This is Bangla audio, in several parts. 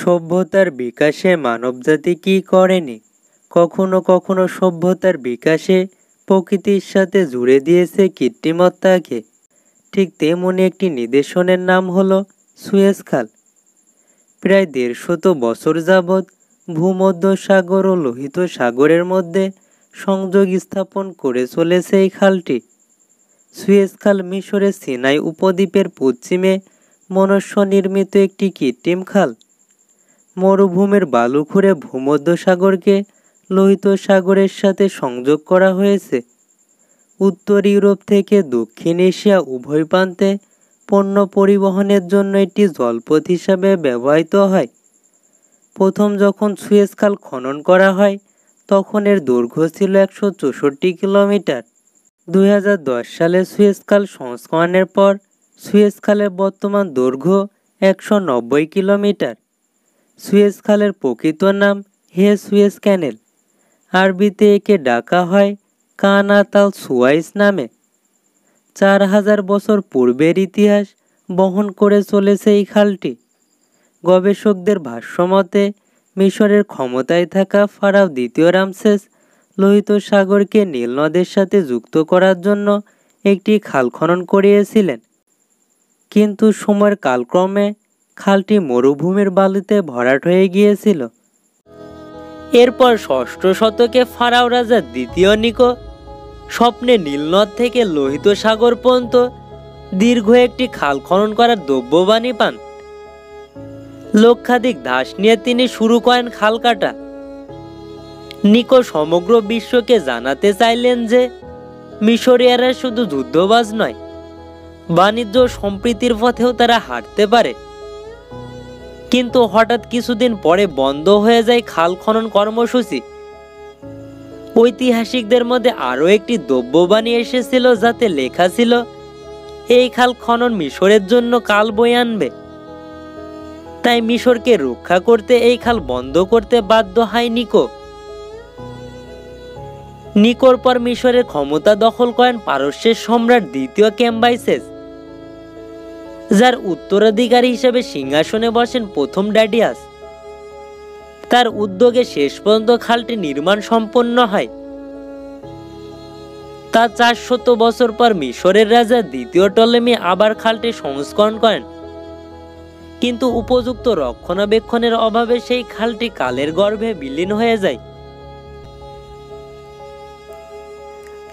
সভ্যতার বিকাশে মানবজাতি কি করেনি? কখনো কখনো সভ্যতার বিকাশে প্রকৃতির সাথে জুড়ে দিয়েছে কৃত্রিমত্তাকে। ঠিক তেমনি একটি নিদর্শনের নাম হলো সুয়েজ খাল। প্রায় ১৫০ বছর যাবৎ ভূমধ্যসাগর ও লোহিত সাগরের মধ্যে সংযোগ স্থাপন করে চলেছে এই খালটি। সুয়েজ খাল মিশরের সিনাই উপদ্বীপের পশ্চিমে মনুষ্য নির্মিত একটি কৃত্রিম খাল। মরুভূমির বালু খুঁড়ে ভূমধ্যসাগরকে লোহিত সাগরের সাথে সংযোগ করা হয়েছে। উত্তর ইউরোপ থেকে দক্ষিণ এশিয়া উভয় প্রান্তে পণ্য পরিবহনের জন্য এটি জলপথ হিসাবে ব্যবহৃত হয়। প্রথম যখন সুয়েজ খাল খনন করা হয় তখন এর দৈর্ঘ্য ছিল ১৬৪ কিলোমিটার। ২০১০ সালে সুয়েজ খাল সংস্করণের পর সুয়েজ খালের বর্তমান দৈর্ঘ্য ১৯০ কিলোমিটার। সুয়েজ খালের প্রকৃত নাম হে সুয়েজ ক্যানেল। আরবিতে একে ডাকা হয় কানাত আল সুয়াইস নামে। ৪,০০০ বছর পূর্বের ইতিহাস বহন করে চলেছে এই খালটি। গবেষকদের ভাষ্যমতে মিশরের ক্ষমতায় থাকা ফারাও দ্বিতীয় রামসেস লোহিত সাগরকে নীল নদের সাথে যুক্ত করার জন্য একটি খাল খনন করিয়েছিলেন। কিন্তু সময়ের কালক্রমে খালটি মরুভূমির বালুতে ভরাট হয়ে গিয়েছিল। এরপর ষষ্ঠ শতকে ফারাও রাজা দ্বিতীয় নিকো স্বপ্নে নীলনদ থেকে লোহিত সাগর পর্যন্ত দীর্ঘ একটি খাল খনন করার দ্রব্যবাণী পান। লক্ষাধিক দাস নিয়ে তিনি শুরু করেন খাল কাটা। নিকো সমগ্র বিশ্বকে জানাতে চাইলেন যে মিশরীয়রা শুধু যুদ্ধবাজ নয়, বাণিজ্য সম্প্রীতির পথেও তারা হাঁটতে পারে। কিন্তু হঠাৎ কিছুদিন পরে বন্ধ হয়ে যায় খাল খনন কর্মসূচি। ঐতিহাসিকদের মধ্যে আরও একটি দ্রব্যবাণী এসেছিল যাতে লেখা ছিল এই খাল খনন মিশরের জন্য কাল বয়ে আনবে। তাই মিশরকে রক্ষা করতে এই খাল বন্ধ করতে বাধ্য হয় নিকো। নিকোর পর মিশরের ক্ষমতা দখল করেন পারস্যের সম্রাট দ্বিতীয় ক্যাম্বাইসেস, যার উত্তরাধিকারী হিসেবে সিংহাসনে বসেন প্রথম ড্যাডিয়াস। তার উদ্যোগে শেষ পর্যন্ত খালটি নির্মাণ সম্পন্ন হয়। তা ৪০০ বছর পর মিশরের রাজা দ্বিতীয় টলেমি আবার খালটি সংস্করণ করেন। কিন্তু উপযুক্ত রক্ষণাবেক্ষণের অভাবে সেই খালটি কালের গর্ভে বিলীন হয়ে যায়।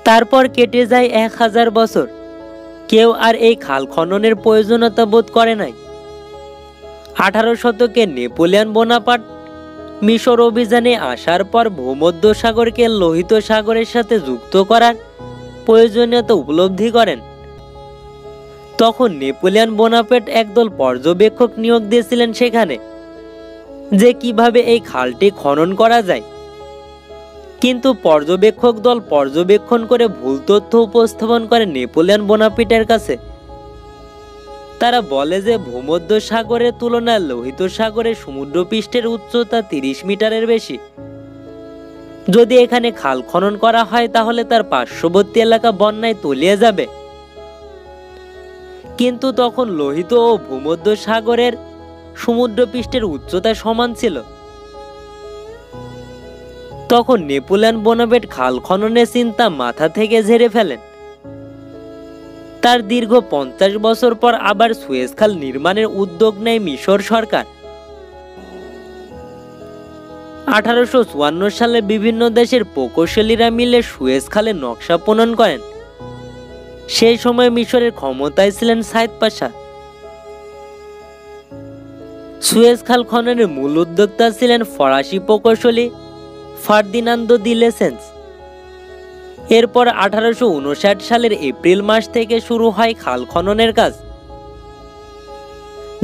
তারপর কেটে যায় ১,০০০ বছর। কেউ আর এই খাল খননের প্রয়োজনীয়তা বোধ করে নাই। ১৮ শতকে নেপোলিয়ন বোনাপার্ট মিশর অভিযানে আসার পর ভূমধ্যসাগরকে লোহিত সাগরের সাথে যুক্ত করার প্রয়োজনীয়তা উপলব্ধি করেন। তখন নেপোলিয়ন বোনাপার্ট একদল পর্যবেক্ষক নিয়োগ দিয়েছিলেন সেখানে, যে কিভাবে এই খালটি খনন করা যায়। কিন্তু পর্যবেক্ষক দল পর্যবেক্ষণ করে ভুল তথ্য উপস্থাপন করে নেপোলিয়ন বোনাপার্টের কাছে। তারা বলে যে ভূমধ্যসাগরের তুলনায় লোহিত সাগরের সমুদ্রপৃষ্ঠের উচ্চতা ৩০ মিটারের বেশি। যদি এখানে খাল খনন করা হয় তাহলে তার পার্শ্ববর্তী এলাকা বন্যায় তলিয়ে যাবে। কিন্তু তখন লোহিত ও ভূমধ্যসাগরের সমুদ্রপৃষ্ঠের উচ্চতা সমান ছিল। তখন নেপোলিয়ন বোনাপার্ট খাল খননের চিন্তা মাথা থেকে ঝেড়ে ফেলেন। তার দীর্ঘ ৫০ বছর পর আবার সুয়েজ খাল নির্মাণের উদ্যোগ নেয় মিশর সরকার। ১৮৫৪ সালে বিভিন্ন দেশের প্রকৌশলীরা মিলে সুয়েজ খালের নকশা প্রণয়ন করেন। সেই সময় মিশরের ক্ষমতায় ছিলেন সাইদ পাশা। সুয়েজ খাল খননের মূল উদ্যোক্তা ছিলেন ফরাসি প্রকৌশলী ফার্দিনান্দো দি লেসেন্স। এরপর ১৮৫৯ সালের এপ্রিল মাস থেকে শুরু হয় খাল খননের কাজ।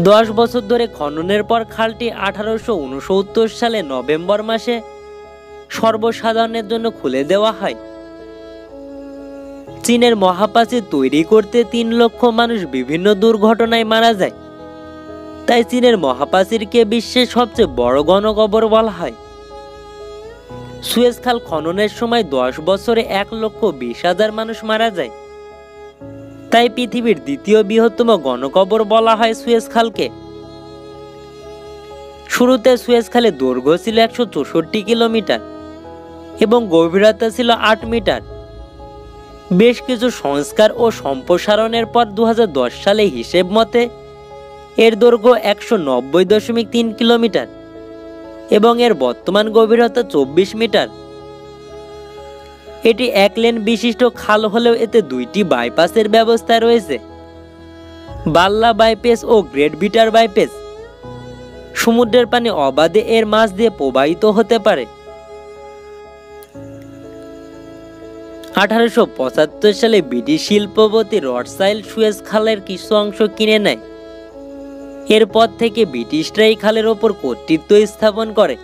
১০ বছর ধরে খননের পর খালটি ১৮৬৯ সালে নভেম্বর মাসে সর্বসাধারণের জন্য খুলে দেওয়া হয়। চীনের মহাপ্রাচীর তৈরি করতে ৩ লক্ষ মানুষ বিভিন্ন দুর্ঘটনায় মারা যায়। তাই চীনের মহাপ্রাচীরকে বিশ্বের সবচেয়ে বড় গণকবর বলা হয়। সুয়েজ খাল খননের সময় ১০ বছরে ১,২০,০০০ মানুষ মারা যায়। তাই পৃথিবীর দ্বিতীয় বৃহত্তম গণকবর বলা হয় সুয়েজ খালকে। শুরুতে সুয়েজ খালের দৈর্ঘ্য ছিল 164 কিলোমিটার এবং গভীরতা ছিল 8 মিটার। বেশ কিছু সংস্কার ও সম্প্রসারণের পর 2010 সালে হিসেব মতে এর দৈর্ঘ্য 190.3 কিলোমিটার এবং এর বর্তমান গভীরতা 24 মিটার। এটি এক লেন বিশিষ্ট খাল হলেও এতে দুইটি বাইপাসের ব্যবস্থা রয়েছে, বাল্লা বাইপাস ও গ্রেট বিটার বাইপাস। সমুদ্রের পানি অবাধে এর মাঝ দিয়ে প্রবাহিত হতে পারে। 1875 সালে ব্রিটিশ শিল্পপতি রথশাইল্ড সুয়েজ খালের কিছু অংশ কিনে নেয়। এরপর থেকে ব্রিটিশরা এই খালের ওপর কর্তৃত্ব স্থাপন করে।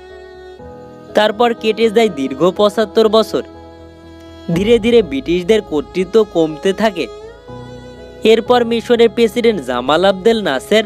তারপর কেটে যায় দীর্ঘ 75 বছর। ধীরে ধীরে ব্রিটিশদের কর্তৃত্ব কমতে থাকে। এরপর মিশরের প্রেসিডেন্ট জামাল আবদেল নাসের